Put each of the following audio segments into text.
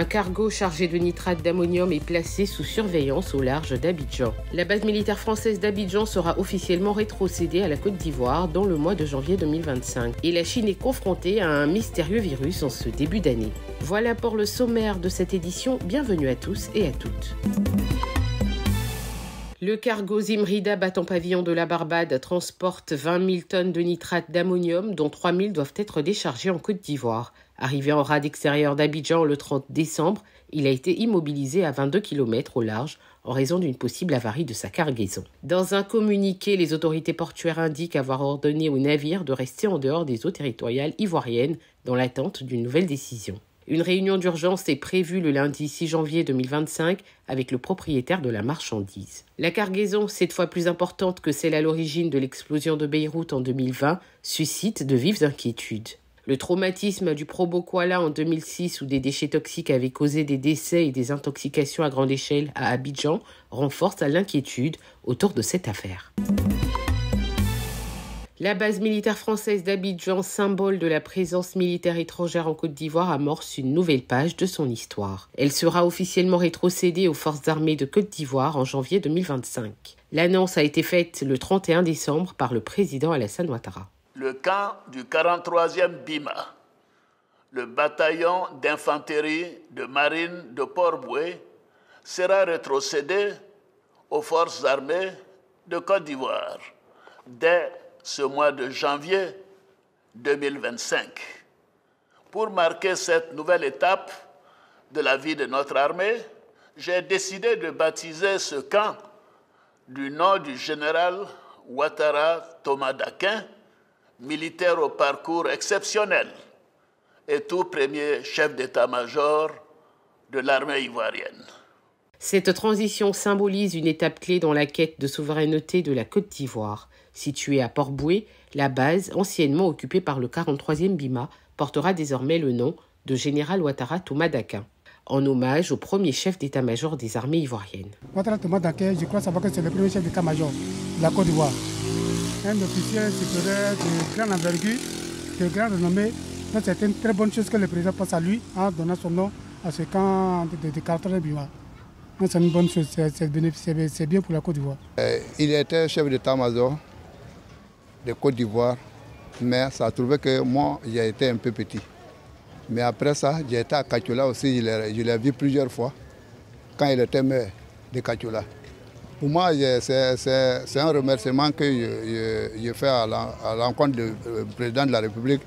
Un cargo chargé de nitrate d'ammonium est placé sous surveillance au large d'Abidjan. La base militaire française d'Abidjan sera officiellement rétrocédée à la Côte d'Ivoire dans le mois de janvier 2025. Et la Chine est confrontée à un mystérieux virus en ce début d'année. Voilà pour le sommaire de cette édition. Bienvenue à tous et à toutes. Le cargo Zimrida battant pavillon de la Barbade transporte 20 000 tonnes de nitrate d'ammonium, dont 3 000 doivent être déchargées en Côte d'Ivoire. Arrivé en rade extérieure d'Abidjan le 30 décembre, il a été immobilisé à 22 km au large en raison d'une possible avarie de sa cargaison. Dans un communiqué, les autorités portuaires indiquent avoir ordonné au navire de rester en dehors des eaux territoriales ivoiriennes dans l'attente d'une nouvelle décision. Une réunion d'urgence est prévue le lundi 6 janvier 2025 avec le propriétaire de la marchandise. La cargaison, cette fois plus importante que celle à l'origine de l'explosion de Beyrouth en 2020, suscite de vives inquiétudes. Le traumatisme du Probo Kuala en 2006 où des déchets toxiques avaient causé des décès et des intoxications à grande échelle à Abidjan renforce l'inquiétude autour de cette affaire. La base militaire française d'Abidjan, symbole de la présence militaire étrangère en Côte d'Ivoire, amorce une nouvelle page de son histoire. Elle sera officiellement rétrocédée aux forces armées de Côte d'Ivoire en janvier 2025. L'annonce a été faite le 31 décembre par le président Alassane Ouattara. Le camp du 43e BIMA, le bataillon d'infanterie de marine de Port-Bouët, sera rétrocédé aux forces armées de Côte d'Ivoire dès ce mois de janvier 2025. Pour marquer cette nouvelle étape de la vie de notre armée, j'ai décidé de baptiser ce camp du nom du général Ouattara Thomas Dakin, militaire au parcours exceptionnel et tout premier chef d'état-major de l'armée ivoirienne. Cette transition symbolise une étape clé dans la quête de souveraineté de la Côte d'Ivoire. Située à Port-Bouët, la base, anciennement occupée par le 43e BIMA, portera désormais le nom de Général Ouattara Thomas Dakin, en hommage au premier chef d'état-major des armées ivoiriennes. Ouattara Thomas Dakin, je crois savoir que c'est le premier chef d'état-major de la Côte d'Ivoire. Un officier supérieur de grande envergure, de grande renommée. Donc c'est une très bonne chose que le président pense à lui en donnant son nom à ce camp de 43e BIMA. C'est une bonne chose, c'est bien pour la Côte d'Ivoire. Il était chef d'état-major de Côte d'Ivoire, mais ça a trouvé que moi, j'ai été un peu petit. Mais après ça, j'ai été à Kachola aussi, je l'ai vu plusieurs fois, quand il était maire de Kachola. Pour moi, c'est un remerciement que je fais à l'encontre du président de la République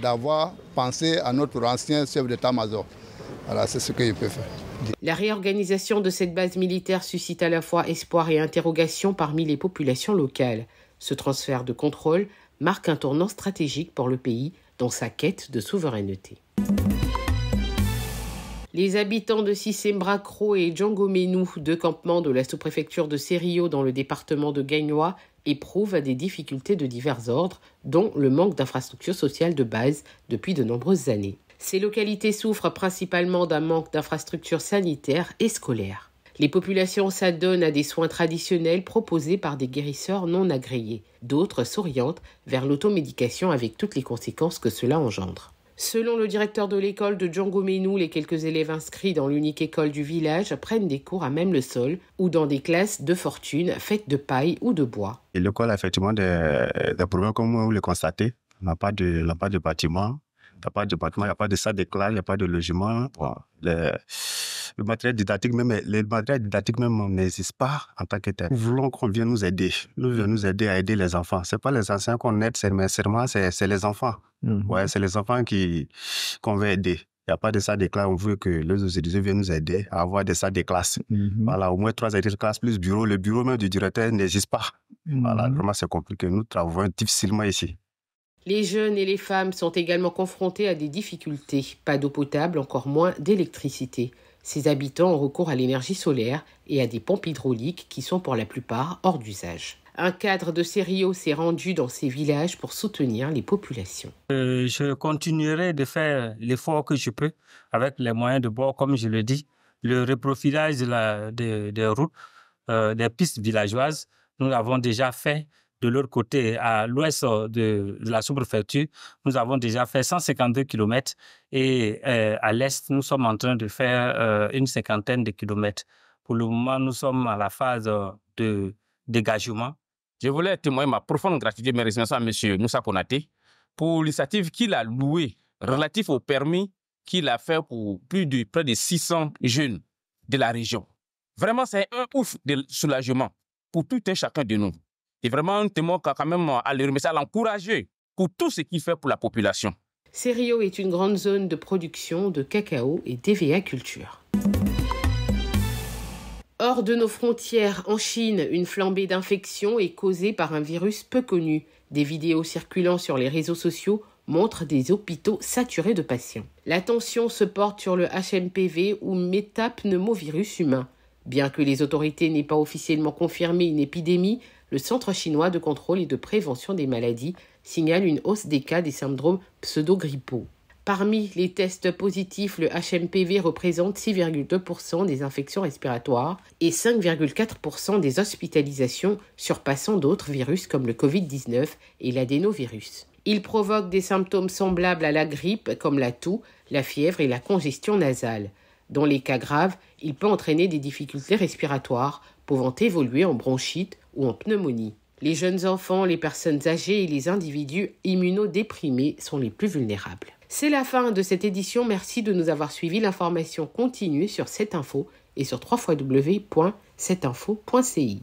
d'avoir pensé à notre ancien chef d'état-major. Voilà, c'est ce que je peux faire. La réorganisation de cette base militaire suscite à la fois espoir et interrogation parmi les populations locales. Ce transfert de contrôle marque un tournant stratégique pour le pays dans sa quête de souveraineté. Les habitants de Sisembra-Kro et Djangoménou, deux campements de la sous-préfecture de Sério dans le département de Gagnoa, éprouvent des difficultés de divers ordres, dont le manque d'infrastructures sociales de base depuis de nombreuses années. Ces localités souffrent principalement d'un manque d'infrastructures sanitaires et scolaires. Les populations s'adonnent à des soins traditionnels proposés par des guérisseurs non agréés. D'autres s'orientent vers l'automédication avec toutes les conséquences que cela engendre. Selon le directeur de l'école de Djangoménou, les quelques élèves inscrits dans l'unique école du village prennent des cours à même le sol ou dans des classes de fortune faites de paille ou de bois. Et l'école a effectivement des problèmes comme vous le constatez. On n'a pas de bâtiment. Il n'y a pas de salle de classe, il n'y a pas de logement. Bon, le matériel didactique même n'existe pas en tant que tel. Nous voulons qu'on vienne nous aider. Nous voulons nous aider à aider les enfants. Ce n'est pas les anciens qu'on aide, c'est les enfants. Ouais, c'est les enfants qu'on veut aider. Il n'y a pas de salle de classe. On veut que les autorités viennent nous aider à avoir des salles de classe. Voilà, au moins 3 salles de classe plus bureau. Le bureau même du directeur n'existe pas. Voilà, vraiment, c'est compliqué. Nous travaillons difficilement ici. Les jeunes et les femmes sont également confrontés à des difficultés. Pas d'eau potable, encore moins d'électricité. Ces habitants ont recours à l'énergie solaire et à des pompes hydrauliques qui sont pour la plupart hors d'usage. Un cadre de Sério s'est rendu dans ces villages pour soutenir les populations. Je continuerai de faire l'effort que je peux avec les moyens de bord, comme je le dis. Le reprofilage des routes, des pistes villageoises, nous l'avons déjà fait. de leur côté, à l'ouest de la sous-préfecture, nous avons déjà fait 152 km et à l'est, nous sommes en train de faire une cinquantaine de kilomètres. Pour le moment, nous sommes à la phase de dégagement. Je voulais témoigner ma profonde gratitude et mes remerciements à M. Moussa Konaté pour l'initiative qu'il a louée relative au permis qu'il a fait pour près de 600 jeunes de la région. Vraiment, c'est un ouf de soulagement pour tout un chacun de nous. Et vraiment, un témoin quand même à le remercier, à l'encourager pour tout ce qu'il fait pour la population. Serio est une grande zone de production de cacao et d'EVA culture. Hors de nos frontières, en Chine, une flambée d'infections est causée par un virus peu connu. Des vidéos circulant sur les réseaux sociaux montrent des hôpitaux saturés de patients. L'attention se porte sur le HMPV ou métapneumovirus humain. Bien que les autorités n'aient pas officiellement confirmé une épidémie, le Centre chinois de contrôle et de prévention des maladies signale une hausse des cas des syndromes pseudo-grippaux. Parmi les tests positifs, le HMPV représente 6,2% des infections respiratoires et 5,4% des hospitalisations, surpassant d'autres virus comme le Covid-19 et l'adénovirus. Il provoque des symptômes semblables à la grippe comme la toux, la fièvre et la congestion nasale. Dans les cas graves, il peut entraîner des difficultés respiratoires, pouvant évoluer en bronchite ou en pneumonie. Les jeunes enfants, les personnes âgées et les individus immunodéprimés sont les plus vulnérables. C'est la fin de cette édition. Merci de nous avoir suivis. L'information continue sur 7info et sur www.7info.ci.